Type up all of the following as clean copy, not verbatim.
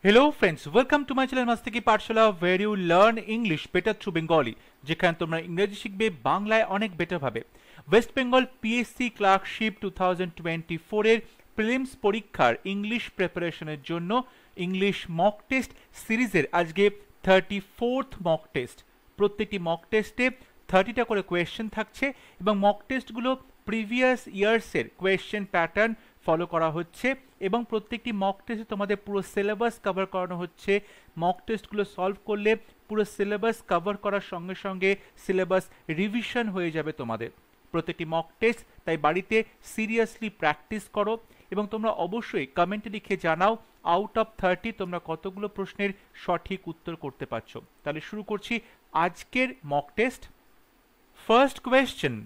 Hello friends, welcome to my channel Mastiki Pathshala where you learn English better through Bengali যেখানে তোমরা ইংরেজি শিখবে বাংলায় অনেক বেটার ভাবে। ওয়েস্ট বেঙ্গল পিএসসি ক্লার্কশিপ 2024 এর প্রিলিমস পরীক্ষার ইংলিশ প্রিপারেশনের জন্য ইংলিশ মক টেস্ট সিরিজের আজকে 34th মক টেস্ট। প্রত্যেকটি মক টেস্টে 30টা করে কোয়েশ্চেন থাকছে এবং মক টেস্টগুলো প্রিভিয়াস ইয়ার্সের কোয়েশ্চেন প্যাটার্ন ফলো করা হচ্ছে এবং প্রত্যেকটি মক টেস্টে তোমাদের পুরো সিলেবাস কভার করানো হচ্ছে। মক টেস্টগুলো সলভ করলে পুরো সিলেবাস কভার করার সঙ্গে সঙ্গে সিলেবাস রিভিশন হয়ে যাবে তোমাদের। প্রত্যেকটি মক টেস্ট তাই বাড়িতে সিরিয়াসলি প্র্যাকটিস করো এবং তোমরা অবশ্যই কমেন্টে লিখে জানাও আউট অফ 30 তোমরা কতগুলো প্রশ্নের সঠিক উত্তর করতে পারছো। তাহলে শুরু করছি আজকের mock test. First question,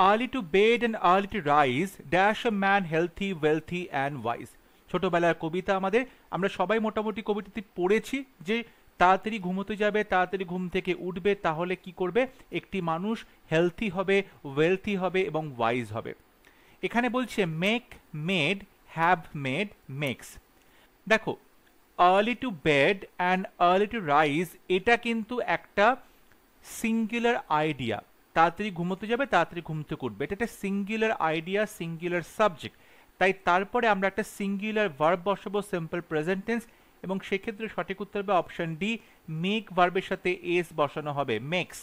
early to bed and early to rise dash a man healthy, wealthy and wise। ছোটবেলার কবিতা আমাদের, আমরা সবাই মোটামুটি কবিতাটি পড়েছি যে তাড়াতাড়ি ঘুমোতে যাবে, তাড়াতাড়ি ঘুম থেকে উঠবে, তাহলে কি করবে, একটি মানুষ হেলথি হবে, ওয়েলথি হবে এবং ওয়াইজ হবে। এখানে বলছে make, made, have made, makes. দেখো early to bed and early to rise এটা কিন্তু একটা সিঙ্গুলার আইডিয়া। তাড়াতাড়ি ঘুমোতে যাবে, তাড়াতাড়ি ঘুম থেকে উঠবে, এটা একটা সিঙ্গুলার আইডিয়া, সিঙ্গুলার সাবজেক্ট। তাই তারপরে আমরা একটা সিঙ্গুলার ভার্ব বসাবো, সিম্পল প্রেজেন্ট টেন্স, এবং সেক্ষেত্রে সঠিক উত্তর হবে অপশন ডি, মেক ভার্বের সাথে এস বসানো হবে, makes.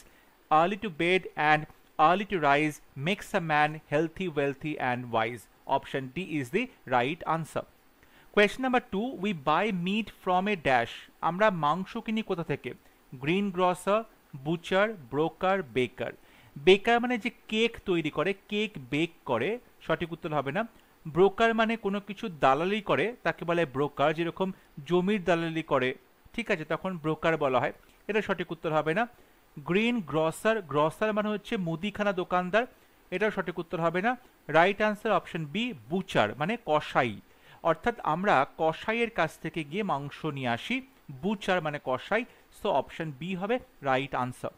Early to bed and early to rise makes a man healthy, wealthy and wise. Option D is the right answer. Question number 2, we buy meat from a dash. আমরা মাংস কিনি কোথা থেকে? Green grosser, Butcher, broker, বেকার। বেকার মানে যে cake তৈরি করে, কেক বেক করে, সঠিক উত্তর হবে না। ব্রোকার মানে কোনো কিছু দালালি করে, তাকে বলে ব্রোকার, যেরকম জমির দালালি করে, ঠিক আছে, তখন ব্রোকার বলা হয়, এটা সঠিক উত্তর হবে না। গ্রিন গ্রসার, গ্রসার মানে হচ্ছে মুদিখানা দোকানদার, এটাও সঠিক উত্তর হবে না। Right answer option B, butcher মানে কসাই, অর্থাৎ আমরা কসাইয়ের কাছ থেকে গিয়ে মাংস নিয়ে আসি, বুচার মানে কসাই, সো অপশন বি হবে right answer.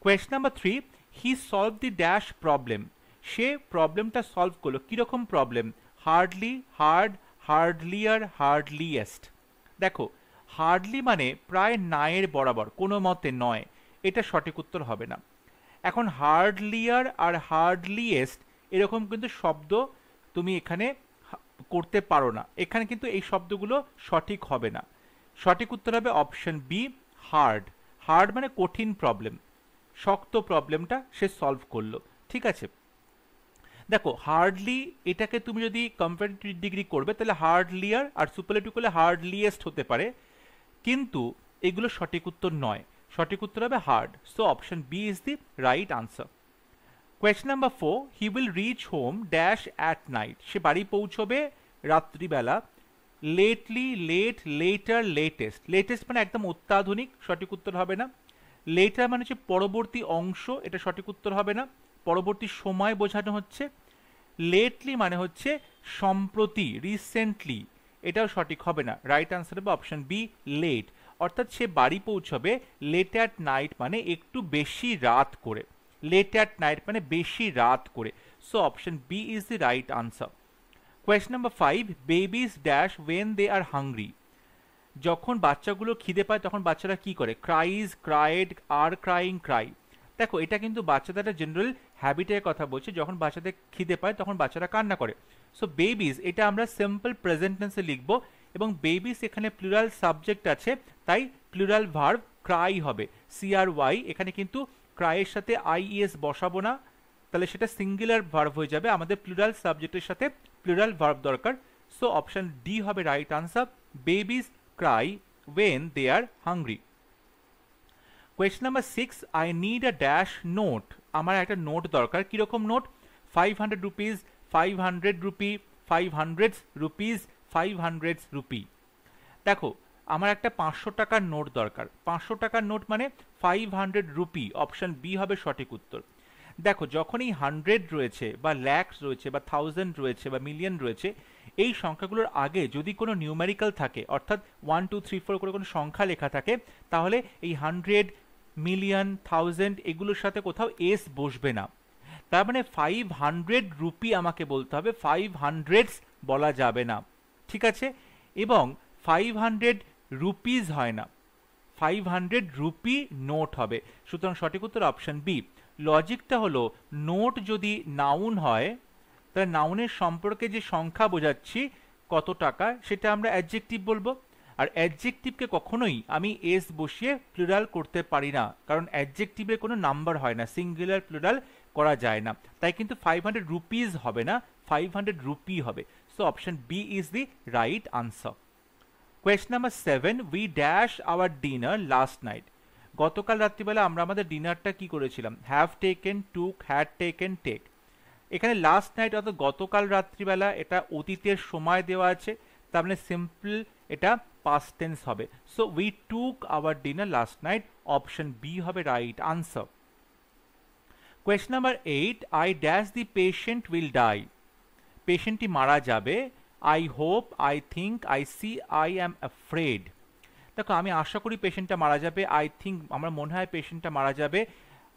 Question number 3, he solve the dash problem. সে প্রবলেমটা সলভ করলো, কিরকম problem? Hardly, hard, hardlier, hardliest. দেখো হার্ডলি মানে প্রায় নায়ের বরাবর, কোনো মতে নয়, এটা সঠিক উত্তর হবে না। এখন হার্ডলিয়ার আর হার্ডলিয়েস্ট এরকম কিন্তু শব্দ তুমি এখানে করতে পারো না, এখানে কিন্তু এই শব্দগুলো সঠিক হবে না। সঠিক উত্তর হবে অপশন বি, হার্ড। হার্ড মানে কঠিন প্রবলেম, শক্ত প্রবলেমটা সে সলভ করলো, ঠিক আছে। দেখো হার্ডলি এটাকে তুমি যদি কম্পারেটিভ ডিগ্রি করবে তাহলে হার্ডলিয়ার আর সুপারলেটিভ করলে হার্ডলিয়েস্ট হতে পারে, কিন্তু এগুলো সঠিক উত্তর নয়, সঠিক উত্তর হবে hard, so option B is the right answer. Question number 4, he will reach home dash at night. সে বাড়ি পৌঁছবে রাত্রিবেলা। Lately, late, later, latest. Latest মানে একদম অত্যাধুনিক, সঠিক উত্তর হবে না। লেটার মানে হচ্ছে পরবর্তী অংশ, এটা সঠিক উত্তর হবে না, পরবর্তী সময় বোঝানো হচ্ছে। লেটলি মানে হচ্ছে সম্প্রতি, রিসেন্টলি, এটাও সঠিক হবে না। রাইট আনসার হবে অপশন বি, লেট। অর্থাৎ সে বাড়ি পৌঁছবে লেট অ্যাট নাইট মানে একটু বেশি রাত করে, লেট অ্যাট নাইট মানে বেশি রাত করে, so option B is the right answer. Question number 5, babies dash when they are hungry. যখন বাচ্চাগুলো খিদে পায় তখন বাচ্চারা কি করে? ক্রাইজ, ক্রাইড, আর ক্রাইং, ক্রাই। দেখো এটা কিন্তু বাচ্চাদের একটা জেনারেল হ্যাবিটের কথা বলছে, যখন বাচ্চাদের খিদে পায় তখন বাচ্চারা কান্না করে। সো বেবিজ এটা আমরা সিম্পল প্রেজেন্ট টেন্সে লিখবো এবং বেবিজ এখানে প্লুরাল সাবজেক্ট আছে, তাই প্লুরাল ভার্ব ক্রাই হবে, CRY। এখানে কিন্তু ক্রাইয়ের সাথে IES বসাবো না, তাহলে সেটা সিঙ্গুলার ভার্ব হয়ে যাবে, আমাদের প্লুরাল সাবজেক্টের সাথে প্লুরাল ভার্ব দরকার, সো অপশন ডি হবে right answer, babies cry when they are hungry. Question number 6, I need a dash note. আমার একটা নোট দরকার, কিরকম note? 500 rupees, 500 rupee, 500 rupees, 500 rupee। দেখো আমার একটা 500 টাকার নোট দরকার, 500 টাকার নোট মানে 500 রুপি, অপশন বি হবে সঠিক উত্তর। দেখো যখনই 100 রয়েছে বা ল্যাক্স রয়েছে বা 1000 রয়েছে বা মিলিয়ন রয়েছে, এই সংখ্যাগুলোর আগে যদি কোনো নিউমেরিক্যাল থাকে, অর্থাৎ 1 2 3 4 করে কোনো সংখ্যা লেখা থাকে, তাহলে এই 100, মিলিয়ন, 1000 এগুলোর সাথে কোথাও এস বসবে না। তার মানে 500 রুপি আমাকে বলতে হবে, 500 বলা যাবে না, ঠিক আছে। এবং 500 রুপিজ হয় না, 500 রুপি নোট হবে। সুতরাং সঠিক উত্তর অপশন বি। লজিকটা হলো নোট যদি নাউন হয় তাহলে নাউনের সম্পর্কে যে সংখ্যা বোঝাচ্ছি কত টাকা সেটা আমরা অ্যাডজেক্টিভ বলবো, আর অ্যাডজেক্টিভকে কখনোই আমি এস বসিয়ে প্লুরাল করতে পারি না, কারণ অ্যাডজেক্টিভের কোনো নাম্বার হয় না, সিঙ্গুলার প্লুরাল করা যায় না। তাই কিন্তু 500 রুপিজ হবে না, 500 রুপি হবে। So option B is the right answer. Question number 7, we dash our dinner last night. গতকাল রাত্রিবেলা আমরা আমাদের ডিনারটা কি করেছিলাম? Have taken, took, had taken, take. এখানে লাস্ট নাইট অর্থাৎ গতকাল রাত্রিবেলা, এটা অতীতের সময় দেওয়া আছে, তার মানে সিম্পল এটা পাস্ট টেন্স হবে। So we took our dinner last night, option B হবে right answer. Question number 8, I dash the patient will die. পেশেন্টটি মারা যাবে। I hope, I think, I see, I am afraid. দেখো আমি আশা করি পেশেন্টটা মারা যাবে, আই থিঙ্ক আমার মনে হয় পেশেন্টটা মারা যাবে,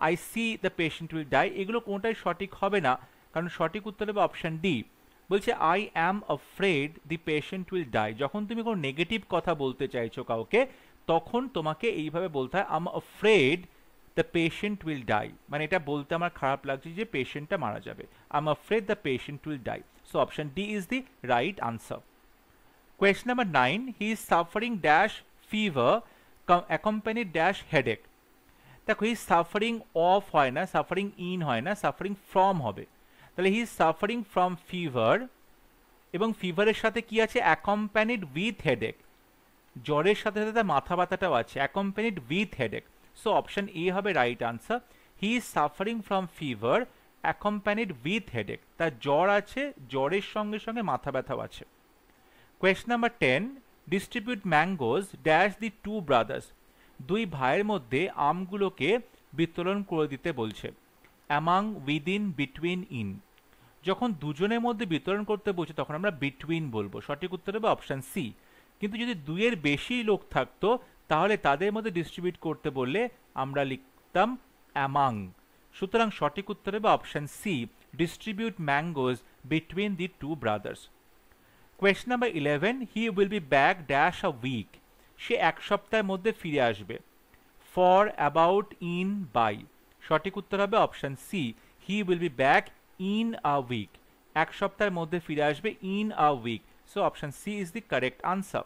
I see the patient will die, এগুলো কোনোটাই সঠিক হবে না, কারণ সঠিক উত্তর হবে অপশন ডি। বলছে I am afraid the patient will die. যখন তুমি কোনো নেগেটিভ কথা বলতে চাইছো কাউকে, তখন তোমাকে এইভাবে বলতে হয় I am afraid the patient will die, মানে এটা বলতে আমার খারাপ লাগছে যে পেশেন্টটা মারা যাবে, I am afraid the patient will die. So option D is the right answer. Question number 9, he is suffering dash fever accompanied dash headache. দেখো হি সাফারিং অফ হয় না, সাফারিং ইন হয় না, সাফারিং ফ্রম হবে। তাহলে হি সাফারিং ফ্রম ফিভার, এবং ফিভারের সাথে কি আছে? Accompanied with headache. জ্বরের সাথে সাথে তার মাথা ব্যথাটাও আছে, accompanied with headache. So option A হবে right answer. He is suffering from fever accompanied with headache, তার জ্বর আছে, জ্বরের সঙ্গে সঙ্গে মাথা ব্যথাও আছে। Question number 10, distribute mangoes dash the two brothers. দুই ভাইয়ের মধ্যে আমগুলোকে বিতরণ করে দিতে বলছে। among, within, between, in. যখন দুজনের মধ্যে বিতরণ করতে বলছে তখন আমরা between বলবো, সঠিক উত্তর হবে অপশন সি। কিন্তু যদি দুইয়ের বেশি লোক থাকতো তাহলে তাদের মধ্যে ডিস্ট্রিবিউট করতে বললে আমরা লিখতাম among। সুতরাং সঠিক উত্তর হবে option C, distribute mangoes between the two brothers. Question number 11, he will be back dash a week. সে এক সপ্তাহের মধ্যে ফিরে আসবে। for, about, in, by. সঠিক উত্তর হবে option C, he will be back in a week. এক সপ্তাহের মধ্যে ফিরে আসবে, in a week. So option C is the correct answer.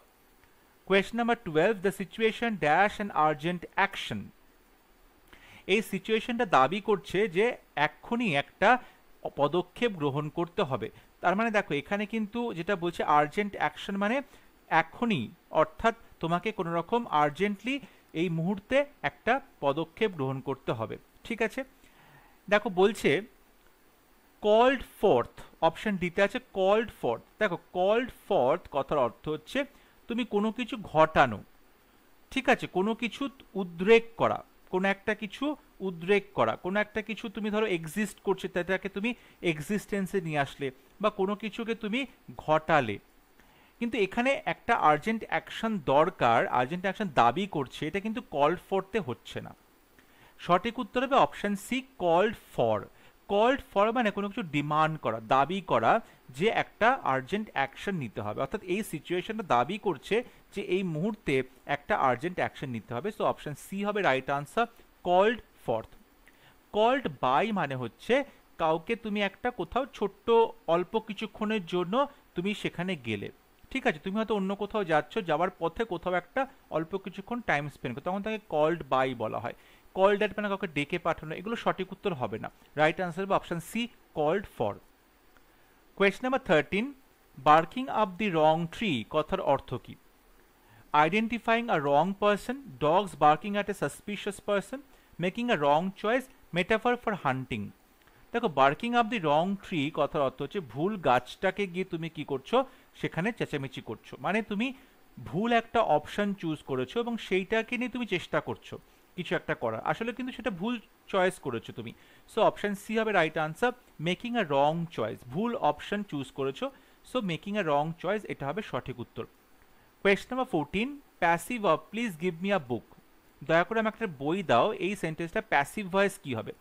Question number 12, the situation dash an urgent action. এই সিচুয়েশনটা দাবি করছে যে এক্ষুনি একটা পদক্ষেপ গ্রহণ করতে হবে। তার মানে দেখো এখানে কিন্তু যেটা বলছে আর্জেন্ট অ্যাকশন মানে এখনই, অর্থাৎ তোমাকে কোনো রকম আর্জেন্টলি এই মুহূর্তে একটা পদক্ষেপ গ্রহণ করতে হবে। ঠিক আছে, দেখো বলছে কল্ড ফর্থ, অপশন ডিতে আছে কল্ড ফর্থ। দেখো কল্ড ফর্থ কথার অর্থ হচ্ছে তুমি কোনো কিছু ঘটানো, ঠিক আছে, কোনো কিছু উদ্রেক করা, কোনো একটা কিছু উদ্রেক করা, কোনো একটা কিছু তুমি ধরো এক্সিস্ট করছে তাকে তুমি এক্সিস্টেন্সে নিয়ে আসলে, বা কোনো কিছুকে তুমি ঘটালে। কিন্তু এখানে একটা আর্জেন্ট অ্যাকশন দরকার, আর্জেন্ট অ্যাকশন দাবি করছে, এটা কিন্তু কল্ড ফরতে হচ্ছে না। সঠিক উত্তর হবে option C, called for. Called for মানে কোনো কিছু ডিমান্ড করা, দাবি করা যে একটা আর্জেন্ট অ্যাকশন নিতে হবে, অর্থাৎ এই সিচুয়েশনটা দাবি করছে যে এই মুহূর্তে একটা আর্জেন্ট অ্যাকশন নিতে হবে। সো অপশন সি হবে right answer, called forth. Called by মানে হচ্ছে কাউকে তুমি একটা কোথাও ছোট্ট অল্প কিছুক্ষণের জন্য তুমি সেখানে গেলে, ঠিক আছে, তুমি হয়তো অন্য কোথাও যাচ্ছ, যাওয়ার পথে কোথাও একটা অল্প কিছুক্ষণ টাইম স্পেন্ড করো, তখন তাকে কল্ড বাই বলা হয়। কল্ড অ্যাট মানে কাউকে ডেকে পাঠানো, এগুলো সঠিক উত্তর হবে না। রাইট আনসার হবে option C, called for. Question number 13, barking up the wrong tree কথার অর্থ কি? Identifying a wrong person, dogs barking at a suspicious person, making a wrong choice, metaphor for hunting. দেখো barking up the wrong tree কথার অর্থ হচ্ছে ভুল গাছটাকে গিয়ে তুমি কি করছো, সেখানে চেঁচামেচি করছো, মানে তুমি ভুল একটা অপশন চুজ করেছো এবং সেইটাকে নিয়ে তুমি চেষ্টা করছো কিছু একটা করার, আসলে কিন্তু সেটা ভুল চয়েস করেছো তুমি। সো অপশন সি হবে right answer, making a wrong choice, ভুল অপশন চুজ করেছো, so making a wrong choice এটা হবে সঠিক উত্তর। Question number 14, passive please give me a book. দয়া করে আমাকে একটা বই দাও, এই সেন্টেন্সটা প্যাসিভ ভয়েস কি হবে?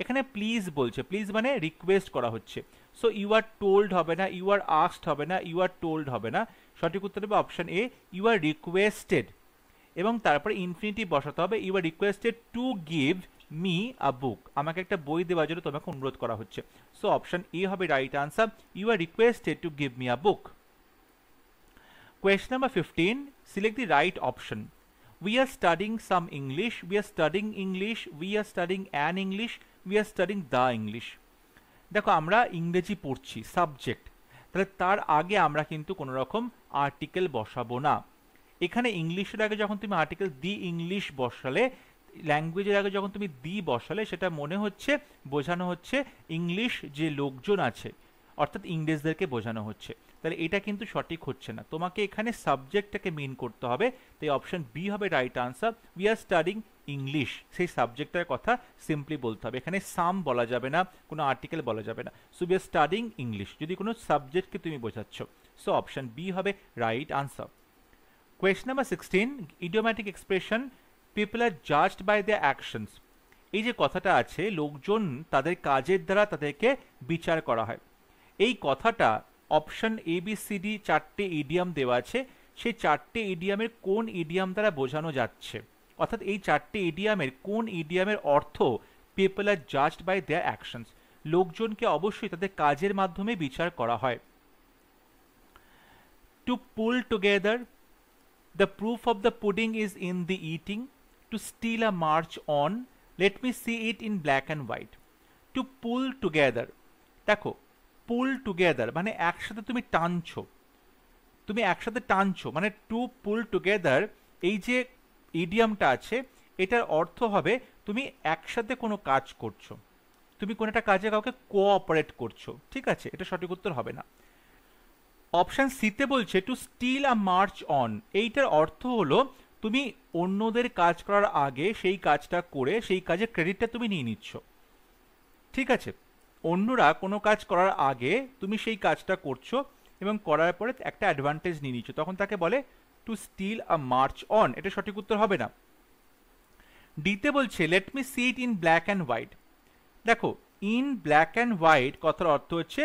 এখানে প্লিজ বলছে, প্লিজ মানে রিকোয়েস্ট করা হচ্ছে। সো ইউ আর টোল্ড হবে না, ইউ আর আস্কড হবে না, ইউ আর টোল্ড হবে না, সঠিক উত্তর হবে option A, you are requested. এবং তারপরে ইনফিনিটিভ বসাতে হবে, you are requested to give me a book, আমাকে একটা বই দেওয়ার জন্য তোমাকে অনুরোধ করা হচ্ছে। সো অপশন এ হবে right answer, you are requested to give me a book. Question number 15, select the right option. We are studying some English, we are studying English, we are studying an English, we are studying the English. দেখো আমরা ইংরেজি পড়ছি, subject, তাহলে তার আগে আমরা কিন্তু কোনো রকম আর্টিকেল বসাবো না। এখানে ইংলিশের আগে যখন তুমি আর্টিকেল দি ইংলিশ বসালে, ল্যাঙ্গুয়েজের আগে যখন তুমি দি বসালে, সেটা মনে হচ্ছে বোঝানো হচ্ছে ইংলিশ যে লোকজন আছে, অর্থাৎ ইংরেজদেরকে বোঝানো হচ্ছে। তাহলে এটা কিন্তু সঠিক হচ্ছে না, তোমাকে এখানে সাবজেক্টটাকে মিন করতে হবে। তাই অপশন বি হবে right answer, we are studying English, সেই সাবজেক্টটার কথা সিম্পলি বলতে হবে, এখানে সাম বলা যাবে না, কোনো আর্টিকেল বলা যাবে না। So we are studying English যদি কোনো সাবজেক্টকে তুমি বোঝাচ্ছ। সো অপশন বি হবে right answer. Question number 16, idiomatic expression people are judged by their actions. এই যে কথাটা আছে, লোকজন তাদের কাজের দ্বারা তাদেরকে বিচার করা হয়, এই কথাটা option A B C D চারটে ইডিয়াম দেওয়া আছে, সেই চারটে ইডিয়ামের কোন ইডিয়াম দ্বারা বোঝানো যাচ্ছে, অর্থাৎ এই চারটে ইডিয়ামের কোন ইডিয়ামের অর্থ people are judged by their actions, লোকজনকে অবশ্যই তাদের কাজের মাধ্যমে বিচার করা হয়। To pull together, the proof of the pudding is in the eating, to steal a march on, let me see it in black and white. To pull together, দেখো pull together মানে একসাথে তুমি টানছো, তুমি একসাথে টানছো, মানে টু পুল টুগেদার এই যে ইডিয়ামটা আছে, এটার অর্থ হবে তুমি একসাথে কোনো কাজ করছো, তুমি কোনো একটা কাজে কাউকে কোঅপারেট করছো, ঠিক আছে, এটা সঠিক উত্তর হবে না। অপশন সিতে বলছে to steal a march on, এইটার অর্থ হলো তুমি অন্যদের কাজ করার আগে সেই কাজটা করে সেই কাজের ক্রেডিটটা তুমি নিয়ে নিচ্ছ, ঠিক আছে, অন্যরা কোনো কাজ করার আগে তুমি সেই কাজটা করছো এবং করার পরে একটা অ্যাডভান্টেজ নিয়ে নিচ্ছ, তখন তাকে বলে to steal a march on, এটা সঠিক উত্তর হবে না। ডিতে বলছে let me see it in black and white, দেখো ইন ব্ল্যাক অ্যান্ড হোয়াইট কথার অর্থ হচ্ছে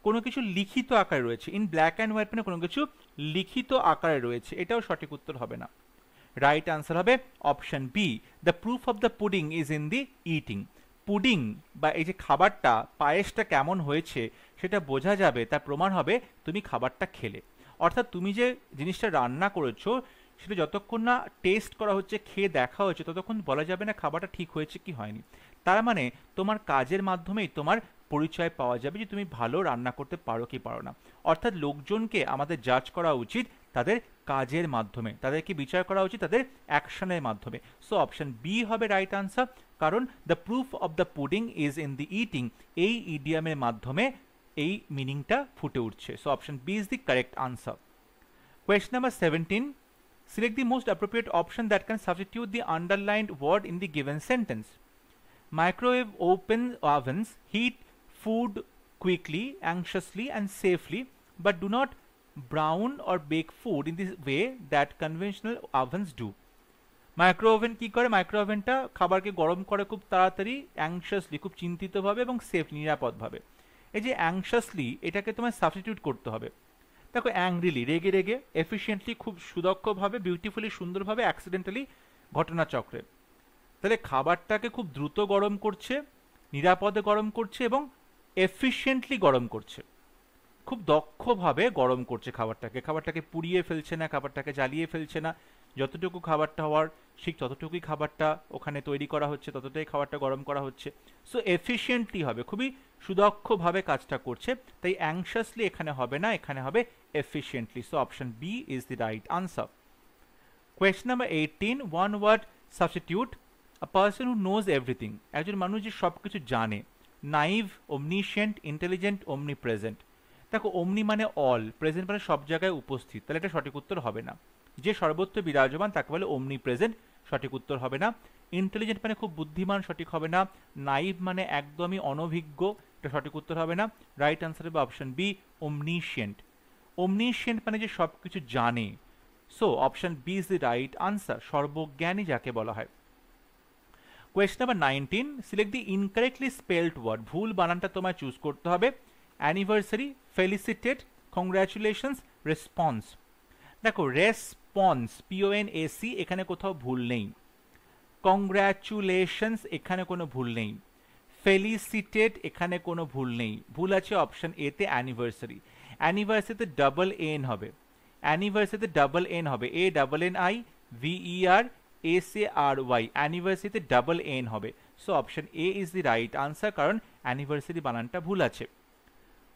কোনো কিছু লিখিত আকারে রয়েছে, ইন ব্ল্যাক অ্যান্ড হোয়াইট মানে কোনো কিছু লিখিত আকারে রয়েছে, এটাও সঠিক উত্তর হবে না। রাইট আনসার হবে option B, the proof of the pudding is in the eating. Pudding বা এই যে খাবারটা, পায়েসটা কেমন হয়েছে সেটা বোঝা যাবে, তার প্রমাণ হবে তুমি খাবারটা খেলে, অর্থাৎ তুমি যে জিনিসটা রান্না করেছো সেটা যতক্ষণ না টেস্ট করা হচ্ছে, খেয়ে দেখা হচ্ছে, ততক্ষণ বলা যাবে না খাবারটা ঠিক হয়েছে কি হয়নি। তার মানে তোমার কাজের মাধ্যমেই তোমার পরিচয় পাওয়া যাবে যে তুমি ভালো রান্না করতে পারো কি পারো না। অর্থাৎ লোকজনকে আমাদের জাজ করা উচিত তাদের কাজের মাধ্যমে, তাদেরকে বিচার করা উচিত তাদের অ্যাকশনের মাধ্যমে। সো অপশন বি হবে রাইট আনসার, কারণ the proof of the pudding is in the eating, এই ইডিয়ামের মাধ্যমে এই মিনিংটা ফুটে উঠছে। So option B is the correct answer. Question number 17, select the most appropriate option that can substitute the underlined word in the given sentence. Microwave open ovens heat food quickly, anxiously and safely, but do not brown or bake food in the way that conventional ovens do. Micro oven কি করে? Micro ওভেনটা খাবারকে গরম করে খুব তাড়াতাড়ি, অ্যাংশাসলি খুব চিন্তিতভাবে এবং সেফ নিরাপদভাবে। এই যে অ্যাংশাসলি, এটাকে তোমায় সাবস্টিটিউট করতে হবে। দেখো অ্যাংরিলি রেগে রেগে, এফিশিয়েন্টলি খুব সুদক্ষভাবে, বিউটিফুলি সুন্দরভাবে, অ্যাক্সিডেন্টালি ঘটনাচক্রে। তাহলে খাবারটাকে খুব দ্রুত গরম করছে, নিরাপদে গরম করছে এবং এফিশিয়েন্টলি গরম করছে, খুব দক্ষভাবে গরম করছে খাবারটাকে, খাবারটাকে পুড়িয়ে ফেলছে না, খাবারটাকে জ্বালিয়ে ফেলছে না, যতটুকু খাবারটা হওয়ার ঠিক ততটুকুই খাবারটা ওখানে তৈরি করা হচ্ছে, ততটাই খাবারটা গরম করা হচ্ছে। সো এফিশিয়েন্টলি হবে, খুবই সুদক্ষভাবে কাজটা করছে, তাই অ্যাংশাসলি এখানে হবে না, এখানে হবে efficiently. So option B is the right answer. Question number 18, one word substitute, a person who knows everything, একজন মানুষ যে সব কিছু জানে। Naive, omniscient, intelligent, omnipresent। দেখো omni মানে অল, প্রেজেন্ট মানে সব জায়গায় উপস্থিত, তাহলে এটা সঠিক উত্তর হবে না। যে সর্বত্র বিরাজমান তাকে বলে omni present, সঠিক উত্তর হবে না। ইন্টেলিজেন্ট মানে খুব বুদ্ধিমান, সঠিক হবে না। নাইভ মানে একদমই অনভিজ্ঞ, এটা সঠিক উত্তর হবে না। রাইট আনসার হবে অপশন বি, omniscient। omniscient মানে যে সব কিছু জানে। So option B is the right answer, সর্বজ্ঞানী যাকে বলা হয়। Question number 19, select the incorrectly spelled word. ভুল বানানটা তোমায় চুজ করতে হবে। Anniversary, felicitate, congratulations, response. দেখো রেসপন্স PONAC এখানে কোথাও ভুল নেই, কংগ্রাচুলেশনস এখানে কোনো ভুল নেই, ফেলিসিটেট এখানে কোনো ভুল নেই। ভুল আছে অপশন এ তে অ্যানিভার্সারি। অ্যানিভার্সারিতে ডাবল এন হবে, অ্যানিভার্সারিতে ডাবল এন হবে, ANNIVERSARY, অ্যানিভার্সারিতে ডাবল এন হবে। So option A is the right answer, কারণ অ্যানিভার্সারি বানানটা ভুল আছে।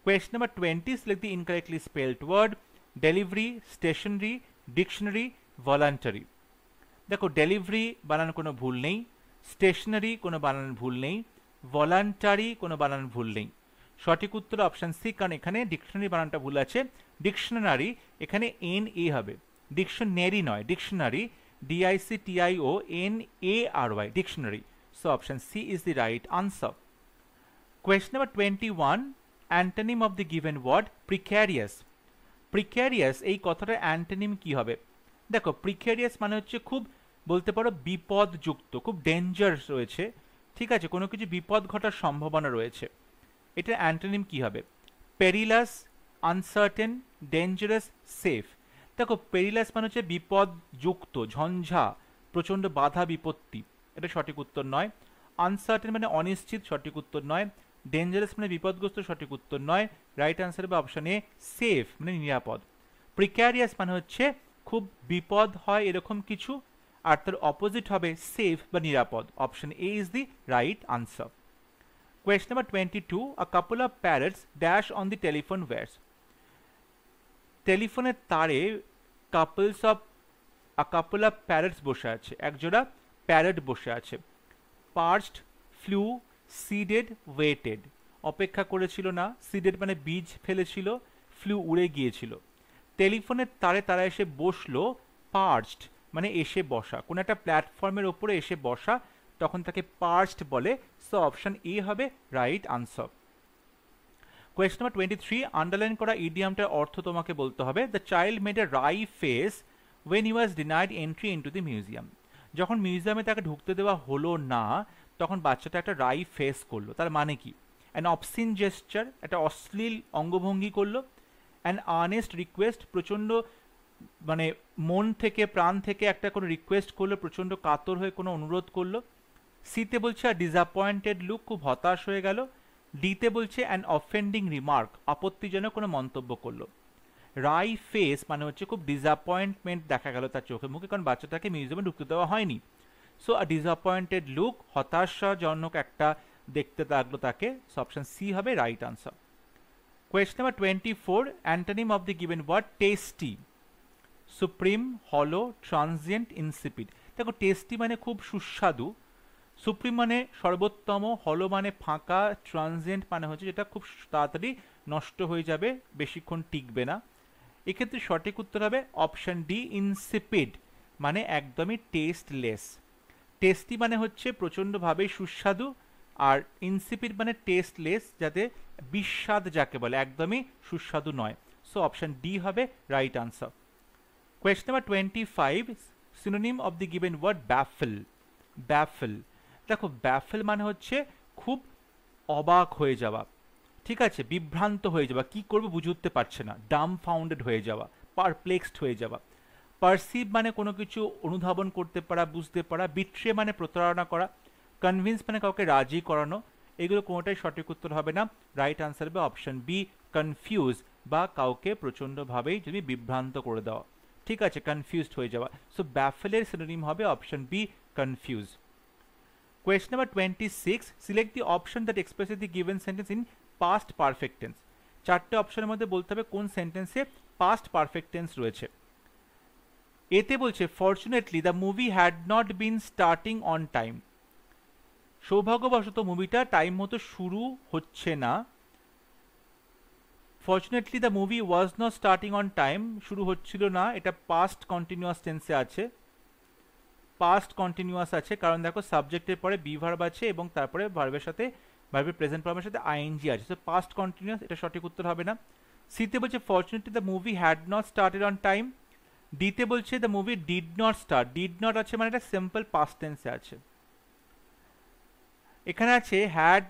Question number 20, select the incorrectly spelled word. Delivery, stationery, dictionary, voluntary. দেখো ডেলিভারি বানান কোনো ভুল নেই, স্টেশনারি কোনো বানান ভুল নেই, ভলান্টারি কোনো বানান ভুল নেই। সঠিক উত্তর অপশন সি, কারণ এখানে ডিকশনারি বানানটা ভুল আছে। ডিকশনারি এখানে NA হবে, ডিকশনারি নয়, dictionary, DICTIONARY, dictionary. So option C is the right answer. Question number 21, antonym of the given word precarious. Precarious এই কথাটার অ্যান্টোনিম কি হবে? দেখো প্রিক্যারিয়াস মানে হচ্ছে খুব, বলতে পারো বিপদযুক্ত, খুব ডেঞ্জারাস রয়েছে, ঠিক আছে, কোনো কিছু বিপদ ঘটার সম্ভাবনা রয়েছে। এটার অ্যান্টোনিম কি হবে? পেরিলাস, আনসার্টেন, ডেঞ্জারাস, সেফ। দেখো পেরিলাস মানে হচ্ছে বিপদযুক্ত, ঝঞ্ঝা, প্রচণ্ড বাধা বিপত্তি, এটা সঠিক উত্তর নয়। আনসার্টেন মানে অনিশ্চিত, সঠিক উত্তর নয়। ডেঞ্জারাস মানে বিপদগ্রস্ত, সঠিক উত্তর নয়। রাইট আনসার হবে অপশন এ সেফ মানে নিরাপদ। প্রিক্যারিয়াস মানে হচ্ছে খুব বিপদ হয় এরকম কিছু, আর তার অপোজিট হবে সেফ বা নিরাপদ। Option A is the right answer. Question number 22, a couple of parrots dash on the telephone wires. টেলিফোনের তারে আ কাপল অফ প্যারটস বসে আছে, একজোড়া প্যারট বসে আছে। Perched, flew, seeded, waited. অপেক্ষা করেছিল না, সিডেড মানে বীজ ফেলেছিল, ফ্লু উড়ে গিয়েছিল। টেলিফোনের তারে তারা এসে বসলো, পার্চড মানে এসে বসা, কোনো একটা প্ল্যাটফর্মের ওপরে এসে বসা, তখন তাকে পার্চড বলে। সো অপশন এ হবে right answer. Question number 23, underline করা ইডিয়ামটার অর্থ তোমাকে বলতে হবে। The child made a wry face when he was denied entry into the museum. যখন মিউজিয়ামে তাকে ঢুকতে দেওয়া হলো না, তখন বাচ্চাটা একটা রাই ফেস করলো। তার মানে কি? অ্যান অবসিন জেস্টার, একটা অশ্লীল অঙ্গভঙ্গি করলো। অ্যান আর্নেস্ট রিকোয়েস্ট, প্রচণ্ড মানে মন থেকে প্রাণ থেকে একটা কোনো রিকোয়েস্ট করলো, প্রচণ্ড কাতর হয়ে কোনো অনুরোধ করলো। সিতে বলছে আর ডিসঅ্যাপয়েন্টেড লুক, খুব হতাশ হয়ে গেল। ডিতে বলছে অ্যান অফেন্ডিং রিমার্ক, আপত্তিজনক কোনো মন্তব্য করলো। রাই ফেস মানে হচ্ছে খুব ডিসঅ্যাপয়েন্টমেন্ট দেখা গেল তার চোখে মুখে, কারণ বাচ্চাটাকে মিউজিয়ামে ঢুকতে দেওয়া হয়নি। সো আ ডিসঅ্যাপয়েন্টেড লুক, হতাশাজনক একটা দেখতে লাগলো তাকে। সো অপশন সি হবে right answer. Question number 24, antonym of the given word tasty. Supreme, hollow, transient, insipid. দেখো টেস্টি মানে খুব সুস্বাদু, সুপ্রিম মানে সর্বোত্তম, হলো মানে ফাঁকা, ট্রানজিয়েন্ট মানে হচ্ছে যেটা খুব তাড়াতাড়ি নষ্ট হয়ে যাবে, বেশিক্ষণ টিকবে না। এক্ষেত্রে সঠিক উত্তর হবে অপশন ডি, ইনসিপিড মানে একদমই টেস্টলেস। টেস্টি মানে হচ্ছে প্রচণ্ডভাবে সুস্বাদু, আর ইনসিপিড মানে টেস্টলেস, যাতে বিস্বাদ যাকে বলে, একদমই সুস্বাদু নয়। সো অপশন ডি হবে right answer. Question number 25, synonym of the given word baffle. Baffle, দেখো ব্যাফল মানে হচ্ছে খুব অবাক হয়ে যাওয়া, ঠিক আছে, বিভ্রান্ত হয়ে যাওয়া, কি করবে বুঝে উঠতে পারছে না, ডামফাউন্ডেড হয়ে যাওয়া, পারপ্লেক্সড হয়ে যাওয়া। পারসিভ মানে কোনো কিছু অনুধাবন করতে পারা, বুঝতে পারা। বিট্রে মানে প্রতারণা করা। কনভিন্স মানে কাউকে রাজি করানো। এগুলো কোনোটাই সঠিক উত্তর হবে না। রাইট আনসার হবে অপশন বি, কনফিউজ বা কাউকে প্রচণ্ডভাবেই যদি বিভ্রান্ত করে দেওয়া, ঠিক আছে, কনফিউজড হয়ে যাওয়া। সো ব্যাফেলের সিনোনিম হবে option B, confuse. Question number 26, select the option that expresses the given sentence in past perfect tense. চারটে অপশনের মধ্যে বলতে হবে কোন সেন্টেন্সে past perfect tense রয়েছে। এতে বলছে fortunately the movie had not been starting on time. সৌভাগ্যবশত মুভিটা টাইম মতো শুরু হচ্ছে না। Fortunately the movie was not starting on time, শুরু হচ্ছিল না, এটা পাস্ট কন্টিনিউয়াস টেন্সে আছে। পাস্ট কন্টিনিউয়াস আছে কারণ দেখো সাবজেক্টের পরে বি ভার্ব আছে এবং তারপরে ভার্বের সাথে, ভার্বের প্রেজেন্ট ফর্মের সাথে আইএনজি আছে। সো পাস্ট কন্টিনিউয়াস, এটা সঠিক উত্তর হবে না। সিতে বলছে fortunately the movie had not started on time. ডিতে বলছে the movie did not start, did not আছে মানে এটা সিম্পল পাস্ট টেন্সে আছে। এখানে আছে হ্যাড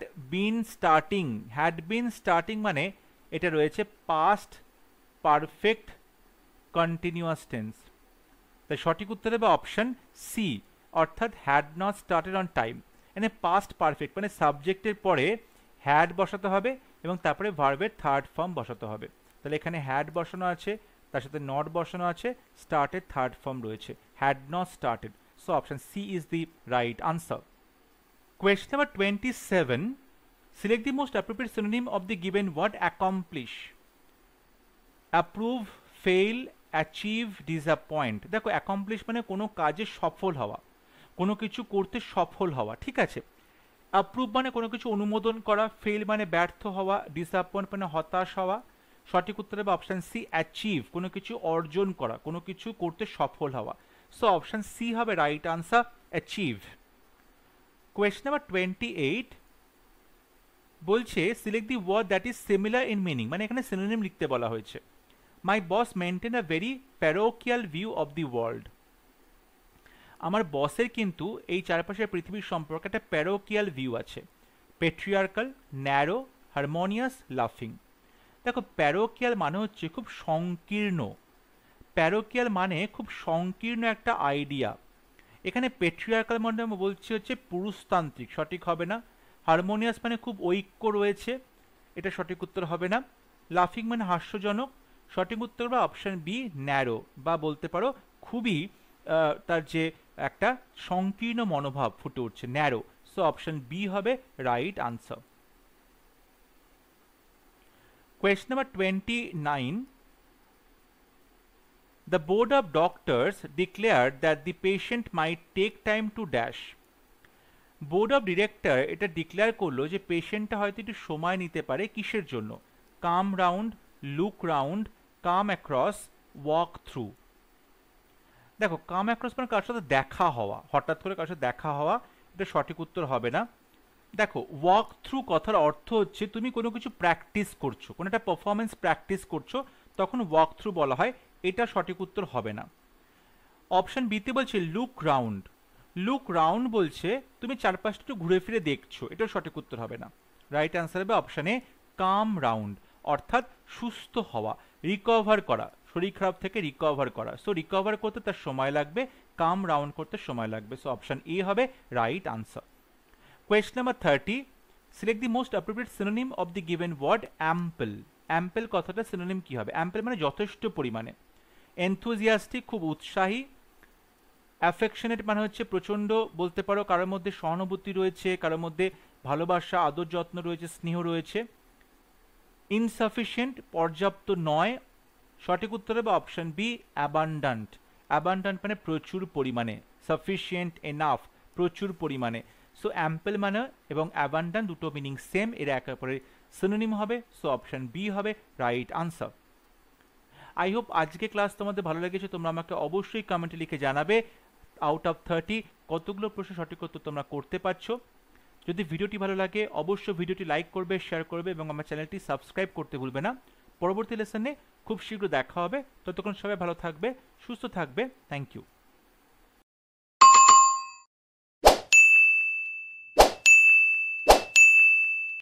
বিন স্টার্টিং মানে এটা রয়েছে পাস্ট পারফেক্ট কন্টিনিউয়াস টেন্স। তাই সঠিক উত্তর হবে অপশন সি, অর্থাৎ had not started on time. এখানে পাস্ট পারফেক্ট মানে সাবজেক্টের পরে হ্যাড বসাতে হবে এবং তারপরে ভার্বের থার্ড ফর্ম বসাতে হবে। তাহলে এখানে হ্যাড বসানো আছে, তার সাথে নট বসানো আছে, স্টার্টেড থার্ড ফর্ম রয়েছে, had not started. So option C is the right answer. Question number 27. Select the most appropriate synonym of the given word accomplish. Approve, fail, achieve, disappoint. দেখো accomplish মানে কোনো কাজে সফল হওয়া, কোনো কিছু করতে সফল হওয়া, ঠিক আছে। অ্যাপ্রুভ মানে কোনো কিছু অনুমোদন করা, ফেল মানে ব্যর্থ হওয়া, ডিসঅ্যাপয়েন্ট মানে হতাশ হওয়া। সঠিক উত্তর হবে অপশন সি অ্যাচিভ, কোনো কিছু অর্জন করা, কোনো কিছু করতে সফল হওয়া। সো অপশন সি হবে right answer, achieve. Question number 28 বলছে select the word that is similar in meaning, মানে এখানে সিনোনিম লিখতে বলা হয়েছে। My boss maintain a very parochial view of the world. আমার বসের কিন্তু এই চারপাশের পৃথিবীর সম্পর্কে একটা প্যারোকিয়াল ভিউ আছে। পেট্রিয়ার্কাল, ন্যারো, হারমোনিয়াস, লাফিং। দেখো প্যারোকিয়াল মানে হচ্ছে খুব সংকীর্ণ, প্যারোকিয়াল মানে খুব সংকীর্ণ একটা আইডিয়া। এখানে পেট্রিয়ার্কাল মানে বলছে হচ্ছে পুরুষতান্ত্রিক, সঠিক হবে না। হারমোনিয়াস মানে খুব ঐক্য রয়েছে, এটা সঠিক উত্তর হবে না। লাফিং মানে হাস্যজনক, সঠিক উত্তর হবে অপশন বি ন্যারো, বা বলতে পারো খুবই তার যে একটা সংকীর্ণ মনোভাব ফুটে উঠছে, ন্যারো। সো অপশন বি হবে right answer. Question number 29. The board of doctors declared that the patient might take time to dash. Board of director এটা ডিক্লেয়ার করলো যে পেশেন্টটা হয়তো একটু সময় নিতে পারে, কিসের জন্য? Come round, look round, come across, walk through. দেখো কাম অ্যাক্রস মানে কার সাথে দেখা হওয়া, হঠাৎ করে কার সাথে দেখা হওয়া, এটা সঠিক উত্তর হবে না। দেখো ওয়াক থ্রু কথার অর্থ হচ্ছে তুমি কোনো কিছু প্র্যাকটিস করছো, কোনো একটা পারফরমেন্স প্র্যাকটিস করছো, তখন ওয়াক থ্রু বলা হয়, এটা সঠিক উত্তর হবে না। অপশন বিতে বলছে লুক রাউন্ড, লুক রাউন্ড বলছে তুমি চারপাশটা একটু ঘুরে ফিরে দেখছো, এটা সঠিক উত্তর হবে না। রাইট অ্যান্সার হবে অপশানে কাম রাউন্ড, অর্থাৎ সুস্থ হওয়া, রিকভার করা, শরীর খারাপ থেকে রিকভার করা। সো রিকভার করতে তার সময় লাগবে, কাম রাউন্ড করতে সময় লাগবে। সো অপশন এ হবে right answer. Question number 30. Select the most appropriate synonym of the given word ample. Ample কথাটা সিনোনিম কি হবে? অ্যাম্পল মানে যথেষ্ট পরিমাণে। এনথুজিয়াস্টিক খুব উৎসাহী, অ্যাফেকশনেট মানে হচ্ছে প্রচণ্ড, বলতে পারো কারোর মধ্যে সহানুভূতি রয়েছে, কারোর মধ্যে ভালোবাসা, আদর যত্ন রয়েছে, স্নেহ রয়েছে। ইনসাফিসিয়েন্ট পর্যাপ্ত নয়, সঠিক উত্তর হবে অপশন বি অ্যাবান্ডান্ট। অ্যাবান্ডান্ট মানে প্রচুর পরিমাণে, সাফিসিয়েন্ট, এনাফ, প্রচুর পরিমাণে। সো অ্যাম্পল মানে এবং অ্যাবান্ডান্ট দুটো মিনিং সেম, এরা একে অপরের সিনোনিম হবে। সো অপশন বি হবে রাইট আনসার। আই হোপ আজকে ক্লাস তোমাদের ভালো লেগেছে। তোমরা আমাকে অবশ্যই কমেন্টে লিখে জানাবে আউট অফ 30 কতগুলো প্রশ্ন সঠিক উত্তর তোমরা করতে পারছো। যদি ভিডিওটি ভালো লাগে অবশ্যই ভিডিওটি লাইক করবে, শেয়ার করবে এবং আমার চ্যানেলটি সাবস্ক্রাইব করতে ভুলবে না। পরবর্তী লেসনে খুব শীঘ্র দেখা হবে, ততক্ষণ সবাই ভালো থাকবে, সুস্থ থাকবে। Thank you.